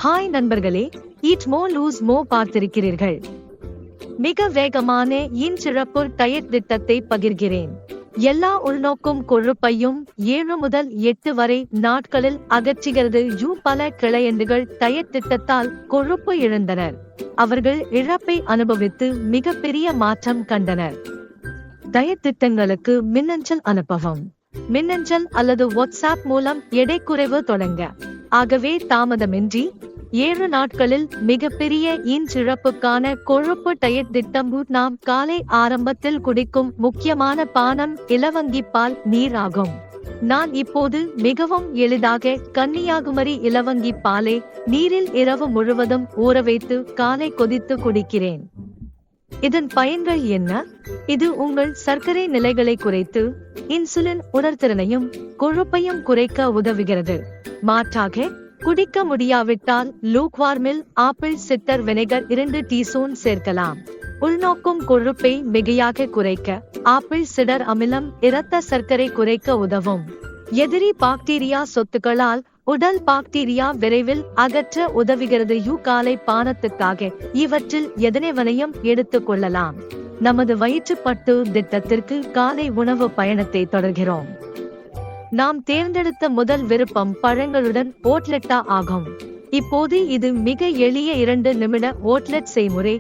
Hi நண்பர்களே, eat மோ loose மோ பார்த்திருக்கிறீர்கள். மிக வேகமான சிறப்பு டயட் திட்டத்தை பகிர்கிறேன். எல்லா உள்நோக்கும் கொழுப்பையும் 7 முதல் 8 வரை நாட்களில் அகற்றுகிறது. பல கிளையண்டுகள் டயட் திட்டத்தால் கொழுப்பு இழந்தனர். அவர்கள் இழப்பை அனுபவித்து மிகப்பெரிய மாற்றம் கண்டனர். டயட் திட்டங்களுக்கு மின்னஞ்சல் அனுப்பவும். மின்னஞ்சல் அல்லது வாட்ஸ்அப் மூலம் எடை குறைவு தொடங்க. ஆகவே தாமதமின்றி 7 நாட்களில் மிகப்பெரிய இழப்புக்கான கொழுப்பு டயட் திட்டம். நாம் காலை ஆரம்பத்தில் குடிக்கும் முக்கியமான பானம் இலவங்கி பால் நீர் ஆகும். நான் இப்போது மிகவும் எளிதாக கன்னியாகுமரி இலவங்கி பாலை நீரில் இரவு முழுவதும் ஊறவைத்து காலை கொதித்து குடிக்கிறேன். இதன் பயன்கள் என்ன? இது உங்கள் சர்க்கரை நிலைகளை குறைத்து இன்சுலின் உணர்திறனையும் கொழுப்பையும் குறைக்க உதவுகிறது. மாற்றாக குடிக்க முடியாவிட்டால் லூக்வார்மில் ஆப்பிள் சிட்டர் வினெகர் 2 டீஸ்பூன் சேர்க்கலாம். உள்நோக்கும் கொழுப்பை மிகையாக குறைக்க ஆப்பிள் சிடர் அமிலம் இரத்த சர்க்கரை குறைக்க உதவும். எதிரி பாக்டீரியா சொத்துக்களால் உடல் பாக்டீரியா விரைவில் அகற்ற உதவுகிறது. காலை பானத்துக்காக இவற்றில் எதனைவனையும் எடுத்துக் கொள்ளலாம். நமது வயிற்றுப்பட்டு திட்டத்திற்கு காலை உணவு பயணத்தை தொடர்கிறோம். நாம் தேர்ந்தெடுத்த முதல் விருப்பம் பழங்களுடன் ஓட்லெட்டா ஆகும். இப்போது இது மிக எளிய 2 நிமிட ஓட்லெட் செய்முறை.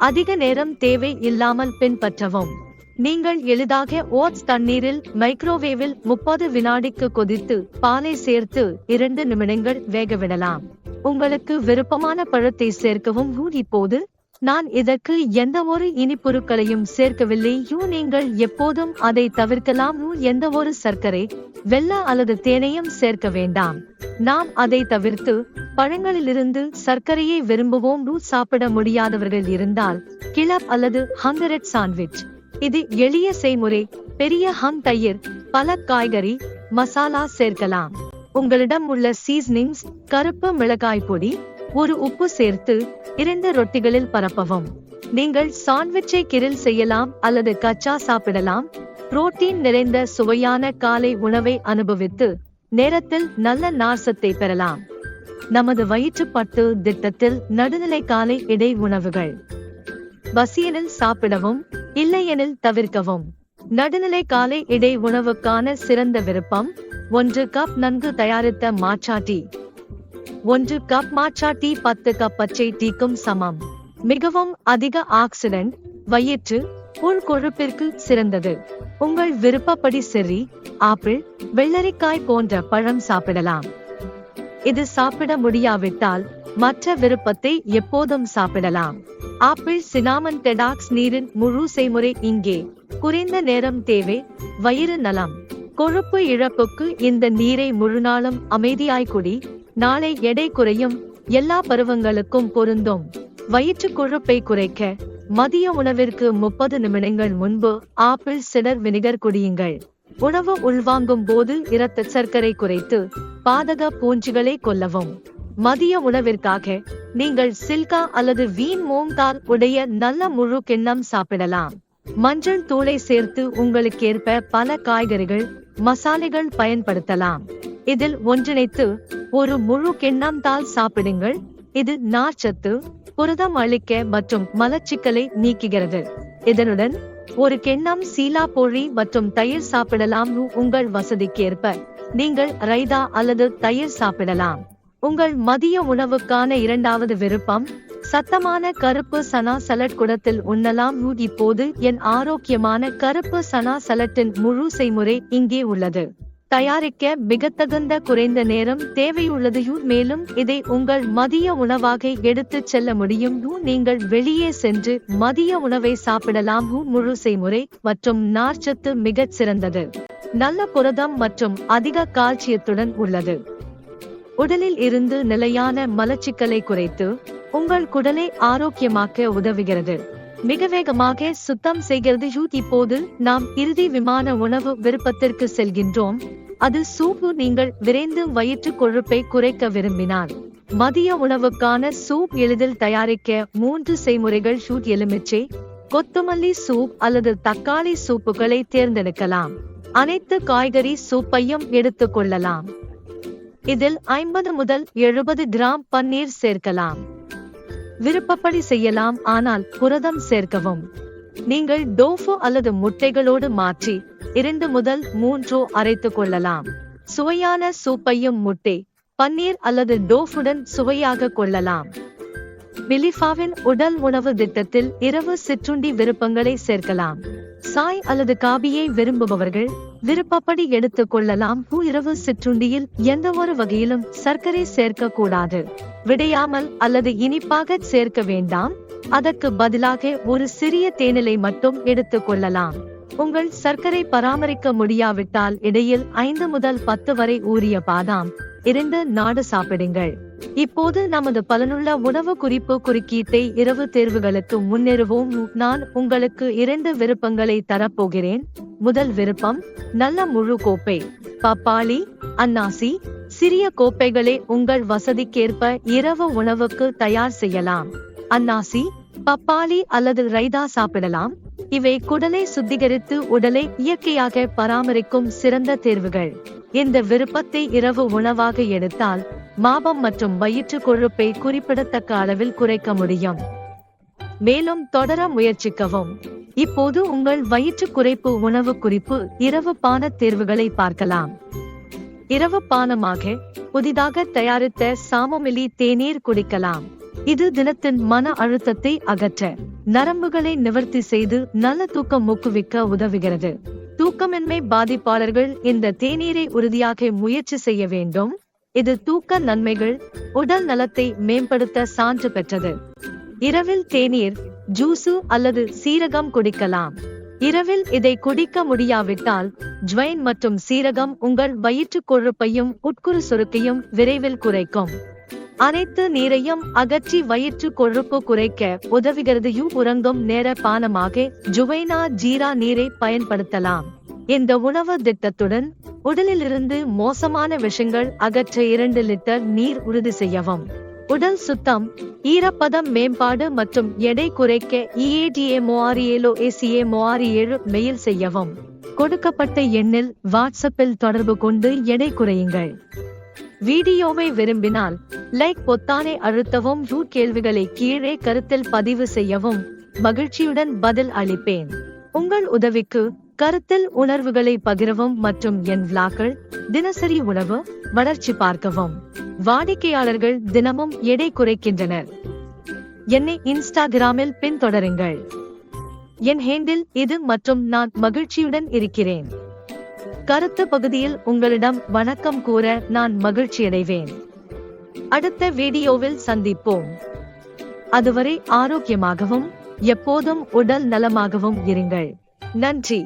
அதிக நேரம் தேவை இல்லாமல் பின்பற்றவும். நீங்கள் எளிதாக ஓட்ஸ் தண்ணீரில் மைக்ரோவேவில் 30 வினாடிக்கு கொதித்து பாலை சேர்த்து 2 நிமிடங்கள் வேகவிடலாம். உங்களுக்கு விருப்பமான பழத்தை சேர்க்கவும். இப்போது நான் இதற்கு எந்த ஒரு இனிப்புருக்களையும் சேர்க்கவில்லை. நீங்கள் எப்போதும் அதை தவிர்க்கலாம். எந்த ஒரு சர்க்கரை, வெல்ல அல்லது தேனையும் சேர்க்க வேண்டாம். நாம் அதை தவிர்த்து பழங்களிலிருந்து சர்க்கரையை விரும்புவோம். சாப்பிட முடியாதவர்கள் இருந்தால் கிளப் அல்லது ஹங்கரெட் சாண்ட்விச். இது எளிய செய்முறை. பெரிய ஹம் தயிர், பல காய்கறி, மசாலா சேர்க்கலாம். உங்களிடம் உள்ள சீசனிங்ஸ், கருப்பு மிளகாய் பொடி, ஒரு உப்பு சேர்த்து 2 ரொட்டிகளில் பரப்பவும். நீங்கள் சாண்ட்விச்சை கிரில் செய்யலாம் அல்லது கச்சா சாப்பிடலாம். புரோட்டீன் நிறைந்த சுவையான காலை உணவை அனுபவித்து நேரத்தில் நல்ல நார்சத்தை பெறலாம். நமது வயிற்றுப்பட்டு திட்டத்தில் நடுநிலை காலை இடை உணவுகள். பசியெனில் சாப்பிடவும், இல்லையெனில் தவிர்க்கவும். நடுநிலை காலை இடை உணவுக்கான சிறந்த விருப்பம்: 1 கப் நன்கு தயாரித்த matcha tea. 1 cup matcha tea 10 cup பச்சை டீக்கும் சமம். மிகவும் அதிக ஆக்சிடென்ட், வயிற்று உள் கொழுப்பிற்கு சிறந்தது. உங்கள் விருப்பப்படி செர்ரி, ஆப்பிள், வெள்ளரிக்காய் போன்ற பழம் சாப்பிடலாம். இது சாப்பிட முடியாவிட்டால் மற்ற விருப்பத்தை எப்போதும் சாப்பிடலாம். ஆப்பிள் சினாமன் டெடாக்ஸ் நீரின் முழு செய்முறை இங்கே. குறைந்த நேரம் தேவை, வயிறு நலம். கொழுப்பு இழப்புக்கு இந்த நீரை முழுநாளும் அமைதியாய் குடி. நாளை எடை குறையும். எல்லா பருவங்களுக்கும் பொருந்தும். வயிற்று கொழுப்பை குறைக்க மதிய உணவிற்கு 30 நிமிடங்கள் முன்பு ஆப்பிள் சிடர் வினிகர் குடியுங்கள். உணவு உள்வாங்கும் போது இரத்த சர்க்கரை குறைத்து பாதக பூஞ்சிகளை கொல்லவும். மதிய உணவிற்காக நீங்கள் சில்கா அல்லது வீன் மூங்கால் உடைய நல்ல முழு கிண்ணம் சாப்பிடலாம். மஞ்சள் தூளை சேர்த்து உங்களுக்கேற்ப பல காய்கறிகள், மசாலைகள் பயன்படுத்தலாம். இதில் ஒன்றிணைத்து ஒரு முழு கிண்ணம் தால் சாப்பிடுங்கள். இது நார்ச்சத்து, புரதம் அளிக்க மற்றும் மலச்சிக்கலை நீக்குகிறது. இதனுடன் ஒரு கிண்ணம் சீலா பொழி மற்றும் தயிர் சாப்பிடலாம். உங்கள் வசதிக்கேற்ப நீங்கள் ரைதா அல்லது தயிர் சாப்பிடலாம். உங்கள் மதிய உணவுக்கான 2வது விருப்பம்: சத்தமான கருப்பு சனா சலட் குடத்தில் உண்ணலாம். இப்போது என் ஆரோக்கியமான கருப்பு சனா சலட்டின் முழு செய்முறை இங்கே உள்ளது. தயாரிக்க மிகத்தகுந்த குறைந்த நேரம் தேவையுள்ளது. மேலும் இதை உங்கள் மதிய உணவாக எடுத்துச் செல்ல முடியும். நீங்கள் வெளியே சென்று மதிய உணவை சாப்பிடலாம். முழு செய்முறை மற்றும் நார்ச்சத்து மிகச் சிறந்தது. நல்ல புரதம் மற்றும் அதிக கால்சியத்துடன் உள்ளது. உடலில் இருந்து நிலையான மலச்சிக்கலை குறைத்து உங்கள் குடலை ஆரோக்கியமாக்க உதவுகிறது. மிக வேகமாக சுத்தம் செய்கிறது. இப்போது நாம் இறுதி விமான உணவு விருப்பத்திற்கு செல்கின்றோம். அது சூப். நீங்கள் விரைந்து வயிற்று கொழுப்பை குறைக்க விரும்பினால் மதிய உணவுக்கான சூப் எளிதில் தயாரிக்க 3 செய்முறைகள். எலுமிச்சை, கொத்தமல்லி சூப் அல்லது தக்காளி சூப்புகளை தேர்ந்தெடுக்கலாம். அனைத்து காய்கறி சூப்பையும் எடுத்துக் கொள்ளலாம். இதில் 50 முதல் 70 கிராம் பன்னீர் சேர்க்கலாம். விருப்பப்படி செய்யலாம், ஆனால் புரதம் சேர்க்கவும். நீங்கள் டோஃபு அல்லது முட்டைகளோடு மாற்றி 2 முதல் 3 அரைத்துக் கொள்ளலாம். சுவையான சூப்பையும் முட்டை, பன்னீர் அல்லது டோஃபுடன் சுவையாக கொள்ளலாம். பிலிஃபாவின் உடல் உணவு திட்டத்தில் இரவு சிற்றுண்டி விருப்பங்களை சேர்க்கலாம். சாய் அல்லது காபியை விரும்புபவர்கள் விருப்பப்படி எடுத்துக் கொள்ளலாம். இரவு சிற்றுண்டியில் எந்த ஒரு வகையிலும் சர்க்கரை சேர்க்க கூடாது. விடையாமல் அல்லது இனிப்பாக சேர்க்க வேண்டாம். அதற்கு பதிலாக ஒரு சிறிய தேனிலை மட்டும் எடுத்துக் கொள்ளலாம். உங்கள் சர்க்கரை பராமரிக்க முடியாவிட்டால் இடையில் 5 முதல் 10 வரை ஊறிய பாதாம் 2 நாடு சாப்பிடுங்கள். இப்போது நமது பலனுள்ள உணவு குறிப்பு குறுக்கீட்டை இரவு தேர்வுகளுக்கு முன்னேறுவோம். நான் உங்களுக்கு 2 விருப்பங்களை தரப்போகிறேன். முதல் விருப்பம், நல்ல முழு கோப்பை பப்பாளி, அன்னாசி. சிறிய கோப்பைகளை உங்கள் வசதிக்கேற்ப இரவு உணவுக்கு தயார் செய்யலாம். அன்னாசி, பப்பாளி அல்லது ரைதா சாப்பிடலாம். இவை குடலை சுத்திகரித்து உடலை இயற்கையாக பராமரிக்கும் சிறந்த தேர்வுகள். இந்த விருப்பத்தை இரவு உணவாக எடுத்தால் மாபம் மற்றும் வயிற்று கொழுப்பை குறிப்பிடத்தக்க அளவில் குறைக்க முடியும். மேலும் தொடர முயற்சிக்கவும். இப்போது உங்கள் வயிற்று குறைப்பு உணவு குறிப்பு இரவு பான தேர்வுகளை பார்க்கலாம். இரவு பானமாக புதிதாக தயாரித்த சாமோமிலி தேநீர் குடிக்கலாம். இது தினத்தின் மன அழுத்தத்தை அகற்ற, நரம்புகளை நிவர்த்தி செய்து நல்ல தூக்கம் ஊக்குவிக்க உதவுகிறது. தூக்கமின்மை பாதிப்பாளர்கள் இந்த தேநீரை உறுதியாக முயற்சி செய்ய வேண்டும். இது தூக்க நன்மைகள், உடல் நலத்தை மேம்படுத்த சான்று பெற்றது. இரவில் தேநீர், ஜூசு அல்லது சீரகம் குடிக்கலாம். இரவில் இதை குடிக்க முடியாவிட்டால் ஜ்வைன் மற்றும் சீரகம் உங்கள் வயிற்று கொழுப்பையும் உட்குறு சுருக்கையும் விரைவில் குறைக்கும். அனைத்து நீரையும் அகற்றி வயிற்று கொழுப்பு குறைக்க உதவுகிறது. உறங்கும் நேர பானமாக ஜுவைனா ஜீரா நீரை பயன்படுத்தலாம். இந்த உணவு திட்டத்துடன் உடலிலிருந்து மோசமான விஷங்கள் அகற்ற 2 லிட்டர் நீர் உறுதி செய்யவும். உடல் சுத்தம், ஈரப்பதம் மேம்பாடு மற்றும் எடை குறைக்க EATMORELOACAMORE7 மெயில் செய்யவும். கொடுக்கப்பட்ட எண்ணில் வாட்ஸ்அப்பில் தொடர்பு கொண்டு எடை குறையுங்கள். வீடியோவை விரும்பினால் லைக் பொத்தானை அழுத்தவும். கேள்விகளை கீழே கருத்தில் பதிவு செய்யவும். மகிழ்ச்சியுடன் பதில் அளிப்பேன். உங்கள் உதவிக்கு கருத்தில் உணர்வுகளை பகிரவும் மற்றும் என் விளாக்கள், தினசரி உணவு, வளர்ச்சி பார்க்கவும். வாடிக்கையாளர்கள் தினமும் எடை குறைக்கின்றனர். என்னை இன்ஸ்டாகிராமில் பின்தொடருங்கள். என் ஹேண்டில் இது மற்றும் நான் மகிழ்ச்சியுடன் இருக்கிறேன். கருத்து பகுதியில் உங்களிடம் வணக்கம் கூற நான் மகிழ்ச்சியடைவேன். அடுத்த வீடியோவில் சந்திப்போம். அதுவரை ஆரோக்கியமாகவும் எப்போதும் உடல் நலமாகவும் இருங்கள். நன்றி.